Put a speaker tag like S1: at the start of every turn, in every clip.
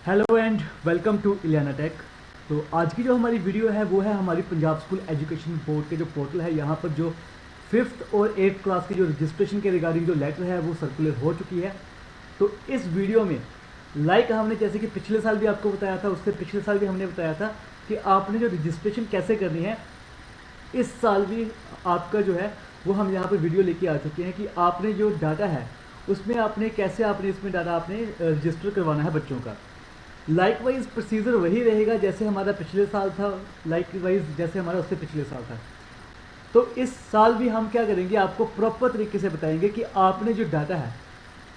S1: Hello and welcome to Iliana Tech. तो आज की जो हमारी वीडियो है वो है हमारी पंजाब स्कूल एजुकेशन बोर्ड के जो पोर्टल है, यहाँ पर जो 5th और 8th क्लास की जो रजिस्ट्रेशन के रिगार्डिंग जो लेटर है वो सर्कुलर हो चुकी है। तो इस वीडियो में हमने जैसे कि पिछले साल भी आपको बताया था, उससे पिछले साल भी हमने बताया था कि आपने जो रजिस्ट्रेशन कैसे करनी है, इस साल भी आपका जो है वो हम यहाँ पर वीडियो लेके आ चुके हैं कि आपने जो डाटा है उसमें आपने कैसे आपने इसमें डाटा आपने रजिस्टर करवाना है बच्चों का। लाइक वाइज प्रोसीजर वही रहेगा जैसे हमारा पिछले साल था, लाइक वाइज जैसे हमारा उससे पिछले साल था। तो इस साल भी हम क्या करेंगे, आपको प्रॉपर तरीके से बताएंगे कि आपने जो डाटा है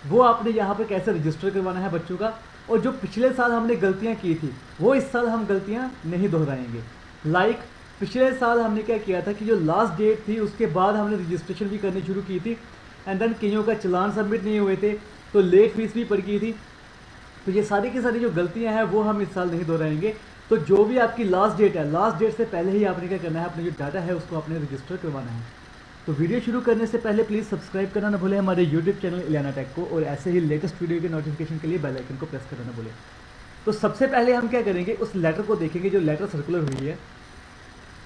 S1: वो आपने यहाँ पर कैसे रजिस्टर करवाना है बच्चों का, और जो पिछले साल हमने गलतियाँ की थी वो इस साल हम गलतियाँ नहीं दोहराएंगे। लाइक पिछले साल हमने क्या किया था कि जो लास्ट डेट थी उसके बाद हमने रजिस्ट्रेशन भी करनी शुरू की थी, एंड देन कईयों का चलान सबमिट नहीं हुए थे तो लेट फीस भी पड़ गई थी। तो ये सारी की सारी जो गलतियां हैं वो हम इस साल नहीं दोहराएंगे। तो जो भी आपकी लास्ट डेट है, लास्ट डेट से पहले ही आपने क्या करना है, अपने जो डाटा है उसको आपने रजिस्टर करवाना है। तो वीडियो शुरू करने से पहले प्लीज़ सब्सक्राइब करना ना भूलें हमारे यूट्यूब चैनल इलियाना टेक को, और ऐसे ही लेटेस्ट वीडियो के नोटिफिकेशन के लिए बेल आइकन को प्रेस करना ना भूलें। तो सबसे पहले हम क्या करेंगे, उस लेटर को देखेंगे जो लेटर सर्कुलर हुई है।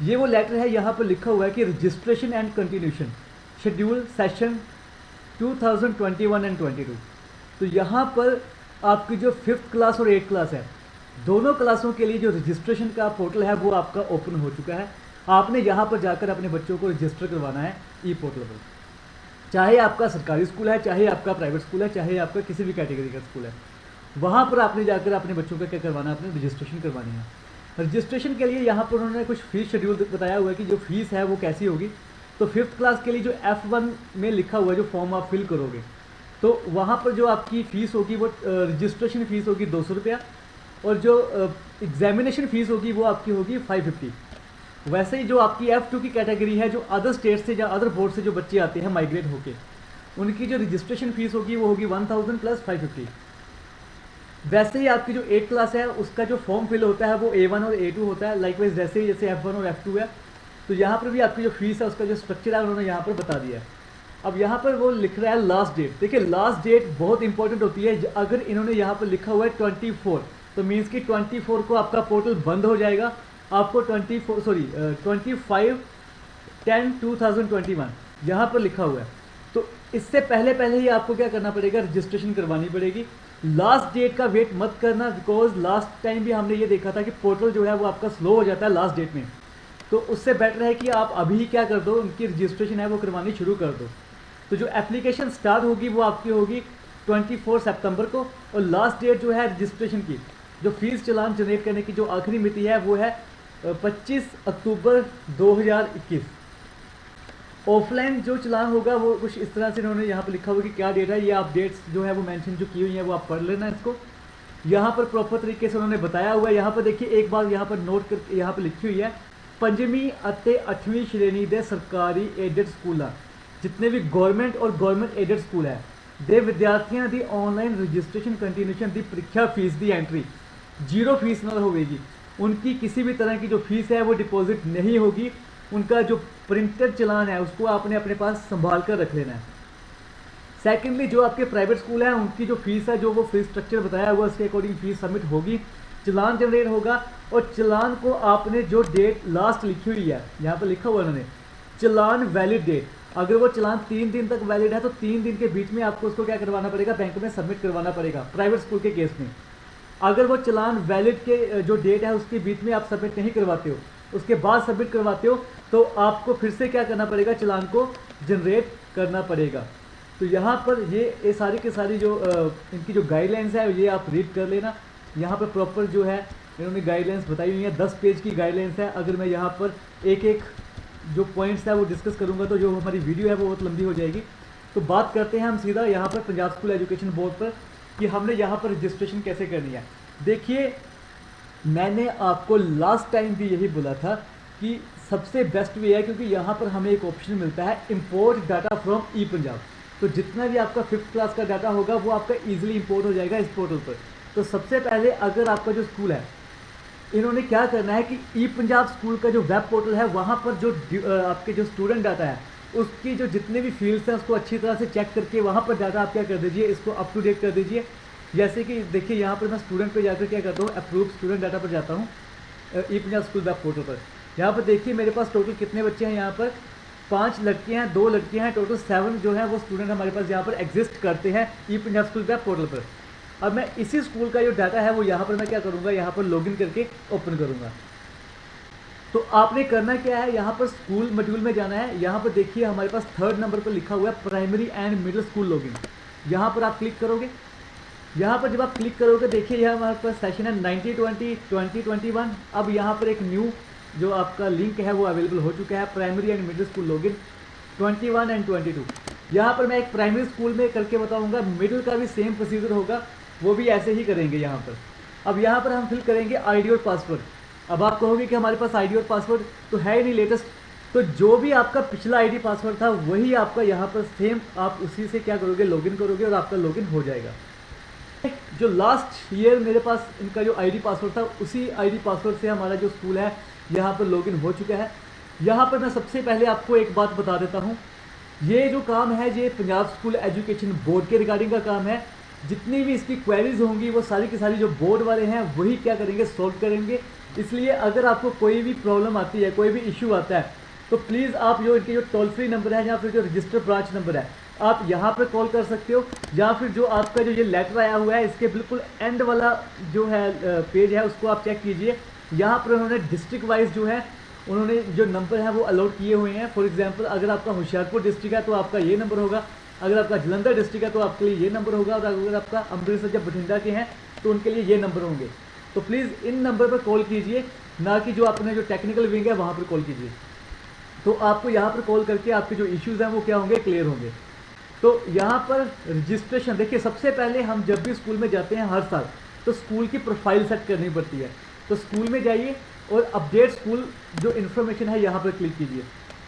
S1: ये वो लेटर है, यहाँ पर लिखा हुआ है कि registration and continuation schedule session 2021 and 22। तो यहाँ पर आपकी जो 5th क्लास और 8th क्लास है, दोनों क्लासों के लिए जो रजिस्ट्रेशन का पोर्टल है वो आपका ओपन हो चुका है। आपने यहाँ पर जाकर अपने बच्चों को रजिस्टर करवाना है ई पोर्टल पर। चाहे आपका सरकारी स्कूल है, चाहे आपका प्राइवेट स्कूल है, चाहे आपका किसी भी कैटेगरी का स्कूल है, वहाँ पर आपने जाकर अपने बच्चों का क्या करवाना है, अपने रजिस्ट्रेशन करवानी है। रजिस्ट्रेशन के लिए यहाँ पर उन्होंने कुछ फीस शेड्यूल बताया हुआ है कि जो फीस है वो कैसी होगी। तो 5th क्लास के लिए जो F1 में लिखा हुआ है, जो फॉर्म आप फिल करोगे, तो वहाँ पर जो आपकी फ़ीस होगी वो रजिस्ट्रेशन फ़ीस होगी 200 रुपया, और जो एग्जामिनेशन फ़ीस होगी वो आपकी होगी 550। वैसे ही जो आपकी F2 की कैटेगरी है, जो अदर स्टेट से या अदर बोर्ड से जो बच्चे आते हैं माइग्रेट होके, उनकी जो रजिस्ट्रेशन फ़ीस होगी वो होगी 1000 प्लस 550। वैसे ही आपकी जो 8th क्लास है उसका जो फॉर्म फिल होता है वो A1 और A2 होता है, लाइकवाइज जैसे ही जैसे F1 और F2 है। तो यहाँ पर भी आपकी जो फीस है उसका जो स्ट्रक्चर है उन्होंने यहाँ पर बता दिया है। अब यहाँ पर वो लिख रहा है लास्ट डेट। देखिए लास्ट डेट बहुत इंपॉर्टेंट होती है। अगर इन्होंने यहाँ पर लिखा हुआ है 24, तो मीन्स कि 24 को आपका पोर्टल बंद हो जाएगा। आपको 25/10/2021 यहाँ पर लिखा हुआ है। तो इससे पहले पहले ही आपको क्या करना पड़ेगा, रजिस्ट्रेशन करवानी पड़ेगी। लास्ट डेट का वेट मत करना, बिकॉज लास्ट टाइम भी हमने ये देखा था कि पोर्टल जो है वो आपका स्लो हो जाता है लास्ट डेट में। तो उससे बेटर है कि आप अभी क्या कर दो, उनकी रजिस्ट्रेशन है वो करवानी शुरू कर दो। तो जो एप्लीकेशन स्टार्ट होगी वो आपकी होगी 24 सितंबर को, और लास्ट डेट जो है रजिस्ट्रेशन की, जो फीस चलान जनरेट करने की जो आखिरी मिति है वो है 25 अक्टूबर 2021। ऑफलाइन जो चलान होगा वो कुछ इस तरह से इन्होंने यहाँ पर लिखा हुआ कि क्या डेट है, ये आप डेट्स जो है वो मेंशन जो की हुई है वो आप पढ़ लेना इसको। यहाँ पर प्रॉपर तरीके से उन्होंने बताया हुआ है। यहाँ पर देखिए एक बात यहाँ पर नोट कर, यहाँ पर लिखी हुई है, 5वीं ਅਤੇ 8वीं श्रेणी ਦੇ ਸਰਕਾਰੀ एडेड स्कूल, जितने भी गवर्नमेंट और गवर्नमेंट एडेड स्कूल है, दे विद्यार्थियों की ऑनलाइन रजिस्ट्रेशन कंटिन्यूशन की परीक्षा फीस की एंट्री 0 फीस न होगी। उनकी किसी भी तरह की जो फीस है वो डिपॉजिट नहीं होगी। उनका जो प्रिंटेड चलान है उसको आपने अपने पास संभाल कर रख लेना है। सेकेंडली जो आपके प्राइवेट स्कूल है उनकी जो फीस है, जो वो फीस स्ट्रक्चर बताया हुआ उसके अकॉर्डिंग फीस सबमिट होगी, चलान जनरेट होगा, और चलान को आपने जो डेट लास्ट लिखी हुई है, यहाँ पर लिखा हुआ उन्होंने चलान वैलिड डेट, अगर वो चलान 3 दिन तक वैलिड है तो 3 दिन के बीच में आपको उसको क्या करवाना पड़ेगा, बैंक में सबमिट करवाना पड़ेगा प्राइवेट स्कूल के केस में। अगर वो चलान वैलिड के जो डेट है उसके बीच में आप सबमिट नहीं करवाते हो, उसके बाद सबमिट करवाते हो, तो आपको फिर से क्या करना पड़ेगा, चलान को जनरेट करना पड़ेगा। तो यहाँ पर ये सारी की सारी जो इनकी जो गाइडलाइंस है ये आप रीड कर लेना। यहाँ पर प्रॉपर जो है इन्होंने गाइडलाइंस बताई हुई है, 10 पेज की गाइडलाइंस है। अगर मैं यहाँ पर एक एक जो पॉइंट्स है वो डिस्कस करूँगा तो जो हमारी वीडियो है वो बहुत लंबी हो जाएगी। तो बात करते हैं हम सीधा यहाँ पर पंजाब स्कूल एजुकेशन बोर्ड पर कि हमने यहाँ पर रजिस्ट्रेशन कैसे करनी है। देखिए मैंने आपको लास्ट टाइम भी यही बोला था कि सबसे बेस्ट वे है, क्योंकि यहाँ पर हमें एक ऑप्शन मिलता है इम्पोर्ट डाटा फ्रॉम ई पंजाब। तो जितना भी आपका 5th क्लास का डाटा होगा वो आपका ईजिली इंपोर्ट हो जाएगा इस पोर्टल पर। तो सबसे पहले अगर आपका जो स्कूल है, इन्होंने क्या करना है कि ई पंजाब स्कूल का जो वेब पोर्टल है वहाँ पर जो आपके जो स्टूडेंट डाटा है उसकी जो जितने भी फील्ड्स हैं उसको अच्छी तरह से चेक करके वहाँ पर डाटा आप क्या कर दीजिए, इसको अप टू डेट कर दीजिए। जैसे कि देखिए यहाँ पर मैं स्टूडेंट पे जाकर क्या करता हूँ, अप्रूव स्टूडेंट डाटा पर जाता हूँ, ई पंजाब स्कूल वेब पोर्टल पर। यहाँ पर देखिए मेरे पास टोटल कितने बच्चे हैं, यहाँ पर 5 लड़कियाँ हैं, 2 लड़कियाँ हैं, टोटल 7 जो है वो स्टूडेंट हमारे पास यहाँ पर एग्जिस्ट करते हैं ई पंजाब स्कूल वेब पोर्टल पर। अब मैं इसी स्कूल का जो डाटा है वो यहाँ पर मैं क्या करूँगा, यहाँ पर लॉगिन करके ओपन करूँगा। तो आपने करना क्या है, यहाँ पर स्कूल मॉड्यूल में जाना है। यहाँ पर देखिए हमारे पास 3rd नंबर पर लिखा हुआ है primary and middle school login. यहाँ पर आप क्लिक करोगे। यहाँ पर जब आप क्लिक करोगे देखिए यह हमारे पास सेशन है 1920 2021। अब यहाँ पर एक न्यू जो आपका लिंक है वो अवेलेबल हो चुका है, primary and middle school login 21 and 22। यहाँ पर मैं एक प्राइमरी स्कूल में करके बताऊँगा, मिडिल का भी सेम प्रोसीजर होगा, वो भी ऐसे ही करेंगे यहाँ पर। अब यहाँ पर हम फिल करेंगे आईडी और पासवर्ड। अब आप कहोगे कि हमारे पास आईडी और पासवर्ड तो है ही नहीं लेटेस्ट, तो जो भी आपका पिछला आईडी पासवर्ड था वही आपका यहाँ पर सेम, आप उसी से क्या करोगे, लॉगिन करोगे और आपका लॉगिन हो जाएगा। जो लास्ट ईयर मेरे पास इनका जो आईडी पासवर्ड था उसी आईडी पासवर्ड से हमारा जो स्कूल है यहाँ पर लॉगिन हो चुका है। यहाँ पर मैं सबसे पहले आपको एक बात बता देता हूँ, ये जो काम है ये पंजाब स्कूल एजुकेशन बोर्ड के रिगार्डिंग का काम है। जितनी भी इसकी क्वेरीज होंगी वो सारी की सारी जो बोर्ड वाले हैं वही क्या करेंगे, सॉल्व करेंगे। इसलिए अगर आपको कोई भी प्रॉब्लम आती है, कोई भी इशू आता है, तो प्लीज़ आप जो इनके जो टोल फ्री नंबर है या फिर जो रजिस्टर ब्रांच नंबर है आप यहाँ पर कॉल कर सकते हो, या फिर जो आपका जो ये लेटर आया हुआ है इसके बिल्कुल एंड वाला जो है पेज है उसको आप चेक कीजिए। यहाँ पर उन्होंने डिस्ट्रिक्ट वाइज जो है उन्होंने जो नंबर है वो अलॉट किए हुए हैं। फॉर एग्जांपल अगर आपका होशियारपुर डिस्ट्रिक्ट है तो आपका ये नंबर होगा, अगर आपका जलंधर डिस्ट्रिक्ट है तो आपके लिए ये नंबर होगा, और अगर आपका अमृतसर या बठिंडा के हैं तो उनके लिए ये नंबर होंगे। तो प्लीज़ इन नंबर पर कॉल कीजिए, ना कि जो अपने जो टेक्निकल विंग है वहाँ पर कॉल कीजिए। तो आपको यहाँ पर कॉल करके आपके जो इश्यूज़ हैं वो क्या होंगे, क्लियर होंगे। तो यहाँ पर रजिस्ट्रेशन देखिए, सबसे पहले हम जब भी स्कूल में जाते हैं हर साल तो स्कूल की प्रोफाइल सेट करनी पड़ती है। तो स्कूल में जाइए और अपडेट स्कूल जो इन्फॉर्मेशन है यहाँ पर क्लिक कीजिए।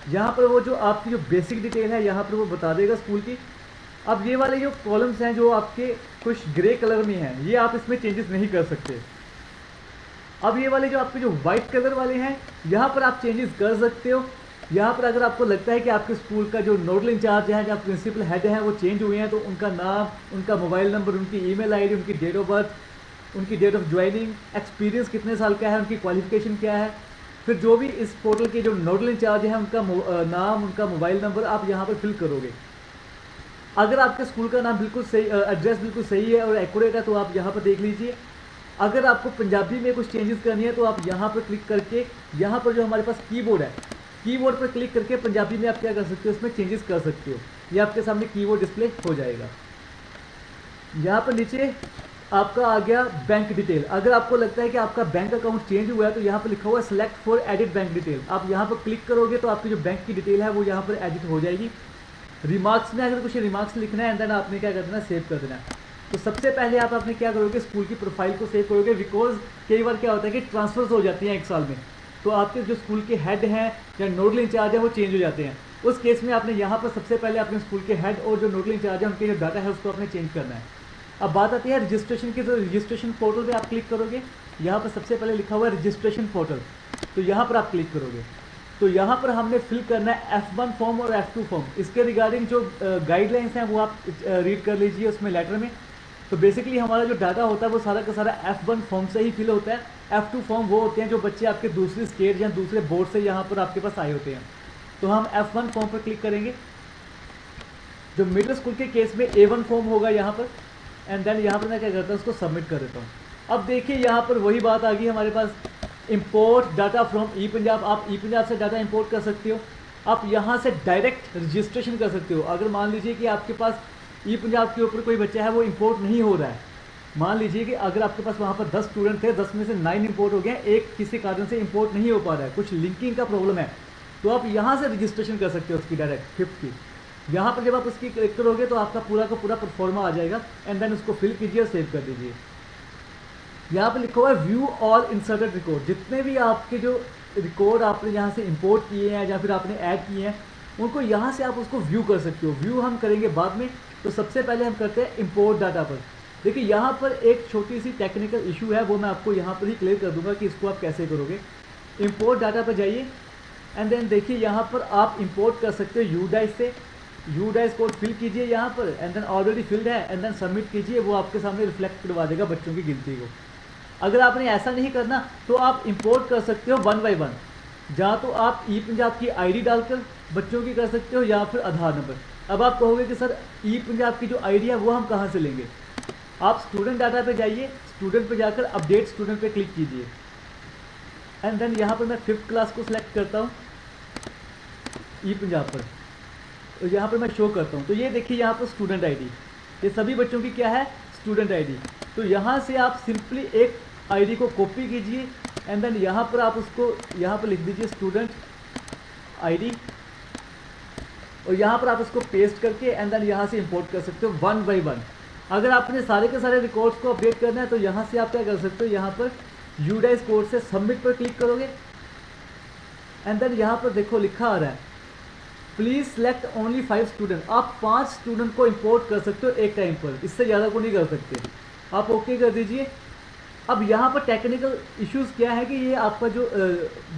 S1: यहाँ पर वो जो आपकी जो बेसिक डिटेल है यहाँ पर वो बता देगा स्कूल की। अब ये वाले जो कॉलम्स हैं जो आपके कुछ ग्रे कलर में हैं ये आप इसमें चेंजेस नहीं कर सकते। अब ये वाले जो आपके जो वाइट कलर वाले हैं यहाँ पर आप चेंजेस कर सकते हो। यहाँ पर अगर आपको लगता है कि आपके स्कूल का जो नोडल इंचार्ज है या प्रिंसिपल हेड है वो चेंज हुए हैं तो उनका नाम, उनका मोबाइल नंबर, उनकी ईमेल आईडी, उनकी डेट ऑफ बर्थ, उनकी डेट ऑफ ज्वाइनिंग, एक्सपीरियंस कितने साल का है, उनकी क्वालिफिकेशन क्या है, फिर जो भी इस पोर्टल के जो नोडल इंचार्ज है उनका नाम, उनका मोबाइल नंबर आप यहाँ पर फिल करोगे। अगर आपके स्कूल का नाम बिल्कुल सही, एड्रेस बिल्कुल सही है और एक्यूरेट है तो आप यहाँ पर देख लीजिए। अगर आपको पंजाबी में कुछ चेंजेस करनी है तो आप यहाँ पर क्लिक करके यहाँ पर जो हमारे पास कीबोर्ड है, कीबोर्ड पर क्लिक करके पंजाबी में आप क्या कर सकते हो, उसमें चेंजेस कर सकते हो। ये आपके सामने कीबोर्ड डिस्प्ले हो जाएगा। यहाँ पर नीचे आपका आ गया बैंक डिटेल। अगर आपको लगता है कि आपका बैंक अकाउंट चेंज हुआ है तो यहाँ पर लिखा हुआ है select for edit bank detail. आप यहाँ पर क्लिक करोगे तो आपकी जो बैंक की डिटेल है वो यहाँ पर एडिट हो जाएगी। रिमार्क्स में अगर कुछ रिमार्क्स लिखना है एंड देन आपने क्या कर देना, सेव कर देना। तो सबसे पहले आप अपने क्या करोगे, स्कूल की प्रोफाइल को सेव करोगे। बिकॉज कई बार क्या होता है कि ट्रांसफर्स हो जाती हैं एक साल में, तो आपके जो स्कूल के हेड हैं या नोडल इंचार्ज है वो चेंज हो जाते हैं। उस केस में आपने यहाँ पर सबसे पहले अपने स्कूल के हेड और जो नोडल इंचार्ज है उनके जो डाटा है उसको आपने चेंज करना है। अब बात आती है रजिस्ट्रेशन की, तो रजिस्ट्रेशन पोर्टल पे आप क्लिक करोगे। यहाँ पर सबसे पहले लिखा हुआ है रजिस्ट्रेशन पोर्टल, तो यहाँ पर आप क्लिक करोगे। तो यहाँ पर हमने फिल करना है F1 फॉर्म और F2 फॉर्म। इसके रिगार्डिंग जो गाइडलाइंस हैं वो आप रीड कर लीजिए उसमें लेटर में। तो बेसिकली हमारा जो डाटा होता है वो सारा का सारा F1 फॉर्म से ही फिल होता है। F2 फॉर्म वो होते हैं जो बच्चे आपके दूसरी स्टेट या दूसरे बोर्ड से यहाँ पर आपके पास आए होते हैं। तो हम F1 फॉर्म पर क्लिक करेंगे। जो मिडिल स्कूल के केस में A1 फॉर्म होगा यहाँ पर, एंड देन यहाँ पर मैं क्या करता हूँ, उसको सबमिट कर देता हूँ। अब देखिए यहाँ पर वही बात आ गई हमारे पास, इंपोर्ट डाटा फ्रॉम ई पंजाब। आप ई पंजाब से डाटा इंपोर्ट कर सकते हो। आप यहाँ से डायरेक्ट रजिस्ट्रेशन कर सकते हो। अगर मान लीजिए कि आपके पास ई पंजाब के ऊपर कोई बच्चा है वो इंपोर्ट नहीं हो रहा है, मान लीजिए कि अगर आपके पास वहाँ पर 10 स्टूडेंट थे, 10 में से 9 इंपोर्ट हो गए, एक किसी कारण से इंपोर्ट नहीं हो पा रहा है, कुछ लिंकिंग का प्रॉब्लम है, तो आप यहाँ से रजिस्ट्रेशन कर सकते हो उसकी डायरेक्ट 5th की। यहाँ पर जब आप उसकी क्लिक करोगे तो आपका पूरा का पूरा परफॉर्मा आ जाएगा, एंड देन उसको फिल कीजिए और सेव कर दीजिए। यहाँ पर लिखा हुआ है व्यू ऑल इंसर्टेड रिकॉर्ड। जितने भी आपके जो रिकॉर्ड आपने यहाँ से इंपोर्ट किए हैं या फिर आपने ऐड किए हैं उनको यहाँ से आप उसको व्यू कर सकते हो। व्यू हम करेंगे बाद में, तो सबसे पहले हम करते हैं इंपोर्ट डाटा पर। देखिए यहाँ पर एक छोटी सी टेक्निकल इशू है, वो मैं आपको यहाँ पर ही क्लियर कर दूंगा कि इसको आप कैसे करोगे। इंपोर्ट डाटा पर जाइए एंड देन देखिए यहाँ पर आप इंपोर्ट कर सकते हो यूडाइस से, यू डाइस कोड फिल कीजिए यहाँ पर एंड देन ऑलरेडी फिल्ड है एंड देन सबमिट कीजिए, वो आपके सामने रिफ्लेक्ट करवा देगा बच्चों की गिनती को। अगर आपने ऐसा नहीं करना तो आप इंपोर्ट कर सकते हो 1 बाय 1, जहाँ तो आप ई पंजाब की आईडी डालकर बच्चों की कर सकते हो या फिर आधार नंबर। अब आप कहोगे कि सर ई पंजाब की जो आईडी है वो हम कहाँ से लेंगे? आप स्टूडेंट डाटा पे जाइए, स्टूडेंट पे जाकर अपडेट स्टूडेंट पे क्लिक कीजिए एंड देन यहाँ पर मैं 5th क्लास को सिलेक्ट करता हूँ ई पंजाब पर, तो यहाँ पर मैं शो करता हूँ। तो ये देखिए यहाँ पर स्टूडेंट आईडी, ये सभी बच्चों की क्या है? Student ID. तो यहाँ से आप सिंपली एक आईडी को कॉपी कीजिए एंड देन यहाँ पर आप उसको यहाँ पर लिख दीजिए स्टूडेंट आईडी, और यहाँ पर आप उसको पेस्ट करके एंड देन यहाँ से इंपोर्ट कर सकते हो 1 बाय 1। अगर आपने सारे के सारे रिकॉर्ड्स को अपडेट करना है तो यहाँ से आप क्या कर सकते हो, यहाँ पर यूडाइस कोड से सबमिट पर क्लिक करोगे एंड देन यहाँ पर देखो लिखा आ रहा है प्लीज़ सेलेक्ट ओनली 5 स्टूडेंट। आप 5 स्टूडेंट को इंपोर्ट कर सकते हो एक टाइम पर, इससे ज़्यादा को नहीं कर सकते। आप ओके कर दीजिए। अब यहाँ पर टेक्निकल इश्यूज़ क्या है कि ये आपका जो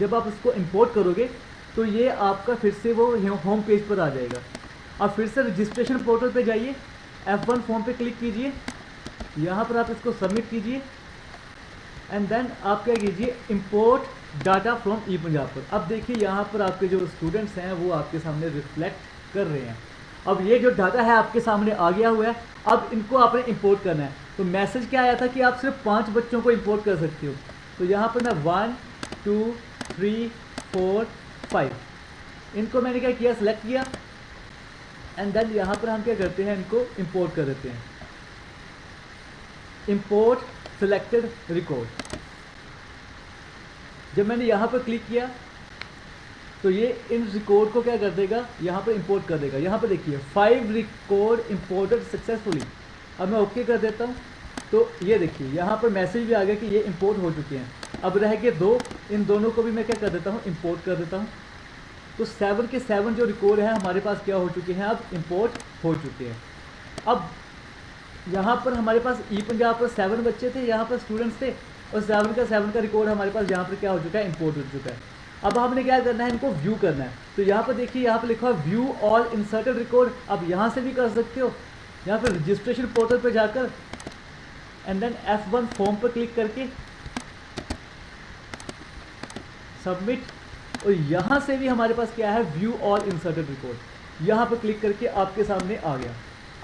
S1: जब आप इसको इंपोर्ट करोगे तो ये आपका फिर से वो होम पेज पर आ जाएगा। अब फिर से रजिस्ट्रेशन पोर्टल पे जाइए, F1 फॉर्म पे क्लिक कीजिए, यहाँ पर आप इसको सबमिट कीजिए एंड देन आप क्या कीजिए इंपोर्ट डाटा फ्रॉम ई पंजाब पर। अब देखिए यहाँ पर आपके जो स्टूडेंट्स हैं वो आपके सामने रिफ्लेक्ट कर रहे हैं। अब ये जो डाटा है आपके सामने आ गया हुआ है, अब इनको आपने इंपोर्ट करना है। तो मैसेज क्या आया था कि आप सिर्फ 5 बच्चों को इंपोर्ट कर सकते हो। तो यहाँ पर मैं 1 2 3 4 5 इनको मैंने क्या किया, सेलेक्ट किया एंड देन यहाँ पर हम क्या करते हैं, इनको इंपोर्ट कर देते हैं। इंपोर्ट सिलेक्टेड रिकॉर्ड, जब मैंने यहाँ पर क्लिक किया तो ये इन रिकॉर्ड को क्या कर देगा, यहाँ पर इंपोर्ट कर देगा। यहाँ पर देखिए 5 रिकॉर्ड इंपोर्टेड सक्सेसफुली। अब मैं ओके कर देता हूँ तो ये देखिए यहाँ पर मैसेज भी आ गया कि ये इंपोर्ट हो चुके हैं। अब रह गए 2, इन दोनों को भी मैं क्या कर देता हूँ, इंपोर्ट कर देता हूँ। तो 7 के 7 जो रिकॉर्ड हैं हमारे पास क्या हो चुके हैं, अब इंपोर्ट हो चुके हैं। अब यहाँ पर हमारे पास ई पंजाब पर 7 बच्चे थे, यहाँ पर स्टूडेंट्स थे, और 7 का रिकॉर्ड हमारे पास यहाँ पर क्या हो चुका है, इंपोर्ट हो चुका है। अब हमने क्या करना है, इनको व्यू करना है। तो यहाँ पर देखिए यहाँ पर लिखा हुआ व्यू ऑल इंसर्टेड रिकॉर्ड। अब यहाँ से भी कर सकते हो, यहाँ पर रजिस्ट्रेशन पोर्टल पर जाकर एंड देन F1 फॉर्म पर क्लिक करके सबमिट, और यहाँ से भी हमारे पास क्या है, व्यू ऑल इंसर्टेड रिकॉर्ड। यहाँ पर क्लिक करके आपके सामने आ गया।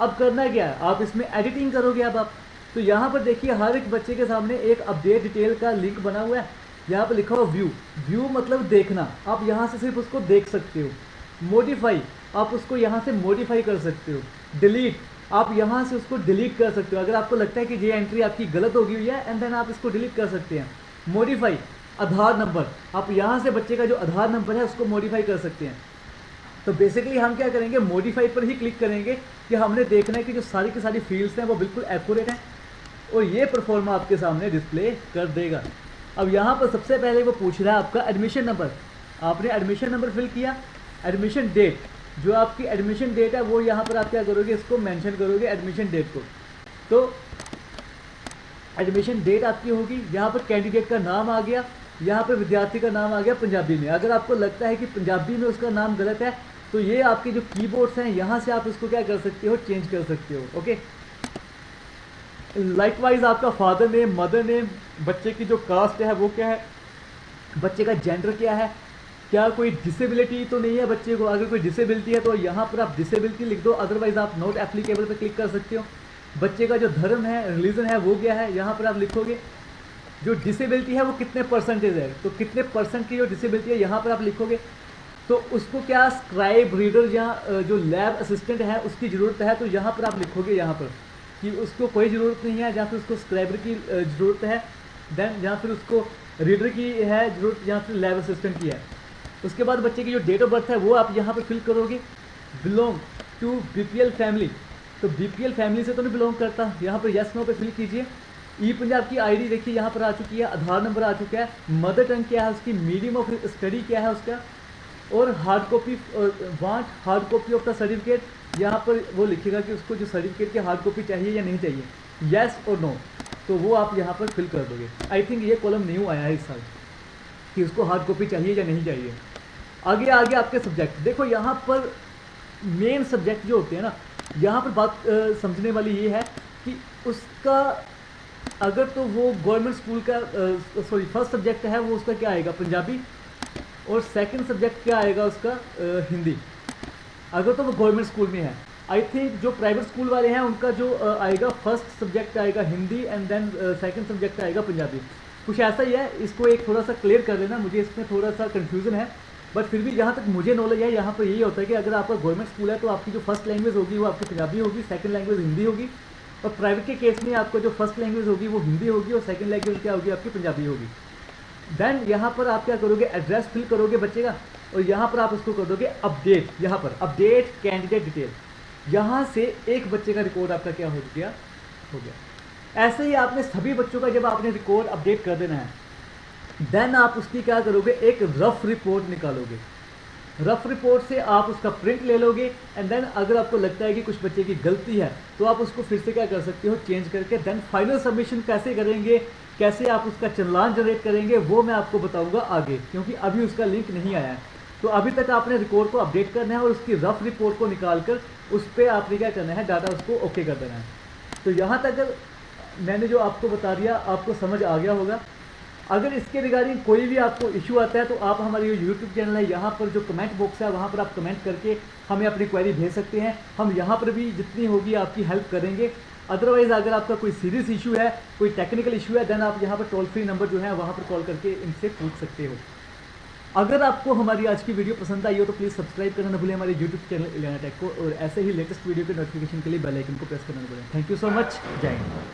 S1: अब करना क्या है, आप इसमें एडिटिंग करोगे। अब आप तो यहाँ पर देखिए हर एक बच्चे के सामने एक अपडेट डिटेल का लिंक बना हुआ है। यहाँ पर लिखा हुआ व्यू, व्यू मतलब देखना। आप यहाँ से सिर्फ उसको देख सकते हो। मॉडिफाई, आप उसको यहाँ से मॉडिफाई कर सकते हो। डिलीट, आप यहाँ से उसको डिलीट कर सकते हो। अगर आपको लगता है कि ये एंट्री आपकी गलत होगी हुई है एंड देन आप इसको डिलीट कर सकते हैं। मॉडिफाई, आधार नंबर, आप यहाँ से बच्चे का जो आधार नंबर है उसको मॉडिफाई कर सकते हैं। तो बेसिकली हम क्या करेंगे, मॉडिफाई पर ही क्लिक करेंगे कि हमने देखना है कि जो सारी की सारी फील्ड्स हैं वो बिल्कुल एक्यूरेट हैं, और ये परफॉर्मा आपके सामने डिस्प्ले कर देगा। अब यहाँ पर सबसे पहले वो पूछ रहा है आपका एडमिशन नंबर। आपने एडमिशन नंबर फिल किया। एडमिशन डेट, जो आपकी एडमिशन डेट है वो यहाँ पर आप क्या करोगे, इसको मेंशन करोगे एडमिशन डेट को। तो एडमिशन डेट आपकी होगी, यहाँ पर कैंडिडेट का नाम आ गया, यहाँ पर विद्यार्थी का नाम आ गया पंजाबी में। अगर आपको लगता है कि पंजाबी में उसका नाम गलत है तो ये आपके जो कीबोर्ड्स हैं यहाँ से आप इसको क्या कर सकते हो, चेंज कर सकते हो। ओके, लाइकवाइज आपका फादर नेम, मदर नेम, बच्चे की जो कास्ट है वो क्या है, बच्चे का जेंडर क्या है, क्या कोई डिसेबिलिटी तो नहीं है बच्चे को। अगर कोई डिसेबिलिटी है तो यहाँ पर आप डिसेबिलिटी लिख दो, अदरवाइज आप नॉट एप्लीकेबल पर क्लिक कर सकते हो। बच्चे का जो धर्म है, रिलीजन है वो क्या है, यहाँ पर आप लिखोगे। जो डिसेबिलिटी है वो कितने परसेंटेज है, तो कितने परसेंट की जो डिसेबिलिटी है यहाँ पर आप लिखोगे। तो उसको क्या स्क्राइब रीडर या जो लैब असिस्टेंट है उसकी ज़रूरत है, तो यहाँ पर आप लिखोगे यहाँ पर कि उसको कोई ज़रूरत नहीं है, या फिर उसको स्क्राइबर की ज़रूरत है, देन या फिर उसको रीडर की है ज़रूरत, या फिर लैब असिस्टेंट की है। उसके बाद बच्चे की जो डेट ऑफ बर्थ है वो आप यहाँ पर फिल करोगे। बिलोंग टू BPL फैमिली, तो BPL फैमिली से तो नहीं बिलोंग करता, यहाँ पर येस नो पे फिल कीजिए। ई पंजाब की आईडी देखिए यहाँ पर आ चुकी है, आधार नंबर आ चुका है, मदर टंग क्या है उसकी, मीडियम ऑफ स्टडी क्या है उसका, और hard copy, want hard copy of the certificate. यहाँ पर वो लिखेगा कि उसको जो सर्टिफिकेट की हार्ड कॉपी चाहिए या नहीं चाहिए, येस और नो, तो वो आप यहाँ पर फिल कर दोगे। आई थिंक ये कॉलम न्यू आया है इस साल कि उसको हार्ड कॉपी चाहिए या नहीं चाहिए। आगे आगे आपके सब्जेक्ट देखो, यहाँ पर मेन सब्जेक्ट जो होते हैं ना, यहाँ पर बात समझने वाली ये है कि उसका अगर तो वो गवर्नमेंट स्कूल का सॉरी फर्स्ट सब्जेक्ट है वो उसका क्या आएगा, पंजाबी, और सेकंड सब्जेक्ट क्या आएगा उसका, हिंदी, अगर तो वो गवर्नमेंट स्कूल में है। आई थिंक जो प्राइवेट स्कूल वाले हैं उनका जो आएगा फर्स्ट सब्जेक्ट आएगा Hindi and then second subject आएगा पंजाबी, कुछ ऐसा ही है। इसको एक थोड़ा सा क्लियर कर लेना, मुझे इसमें थोड़ा सा कन्फ्यूज़न है, बट फिर भी जहाँ तक मुझे नॉलेज है यहाँ पर यही होता है कि अगर आपका गवर्नमेंट स्कूल है तो आपकी जो फर्स्ट लैंग्वेज होगी वो आपकी पंजाबी होगी, सेकंड लैंग्वेज हिंदी होगी, और प्राइवेट के केस में आपका जो फर्स्ट लैंग्वेज होगी वो हिंदी होगी और सेकंड लैंग्वेज क्या होगी, आपकी पंजाबी होगी। देन यहाँ पर आप क्या करोगे, एड्रेस फिल करोगे बच्चे का, और यहाँ पर आप उसको कर दोगे अपडेट, यहाँ पर अपडेट कैंडिडेट डिटेल, यहाँ से एक बच्चे का रिकॉर्ड आपका क्या हो गया, हो गया। ऐसे ही आपने सभी बच्चों का जब आपने रिकॉर्ड अपडेट कर देना है, देन आप उसकी क्या करोगे, एक रफ रिपोर्ट निकालोगे। रफ रिपोर्ट से आप उसका प्रिंट ले लोगे एंड देन अगर आपको लगता है कि कुछ बच्चे की गलती है तो आप उसको फिर से क्या कर सकते हो, चेंज करके देन फाइनल सबमिशन कैसे करेंगे, कैसे आप उसका चालान जनरेट करेंगे वो मैं आपको बताऊंगा आगे, क्योंकि अभी उसका लिंक नहीं आया है। तो अभी तक आपने रिकॉर्ड को अपडेट करना है और उसकी रफ रिपोर्ट को निकाल कर उस पर आपने क्या करना है, डाटा उसको ओके कर देना है। तो यहाँ तक मैंने जो आपको बता दिया आपको समझ आ गया होगा। अगर इसके रिगार्डिंग कोई भी आपको इशू आता है तो आप हमारे जो यूट्यूब चैनल है यहाँ पर जो कमेंट बॉक्स है वहाँ पर आप कमेंट करके हमें अपनी क्वेरी भेज सकते हैं, हम यहाँ पर भी जितनी होगी आपकी हेल्प करेंगे। अदरवाइज़ अगर आपका कोई सीरियस इशू है, कोई टेक्निकल इशू है, देन आप यहाँ पर टोल फ्री नंबर जो है वहाँ पर कॉल करके इनसे पूछ सकते हो। अगर आपको हमारी आज की वीडियो पसंद आई हो तो प्लीज़ सब्सक्राइब करना ना भूलें हमारे यूट्यूब चैनल इलियाना टेक को, और ऐसे ही लेटेस्ट वीडियो के नोटिफिकेशन के लिए बेल आइकन को प्रेस करना ना भूलें। थैंक यू सो मच, जय हिंद।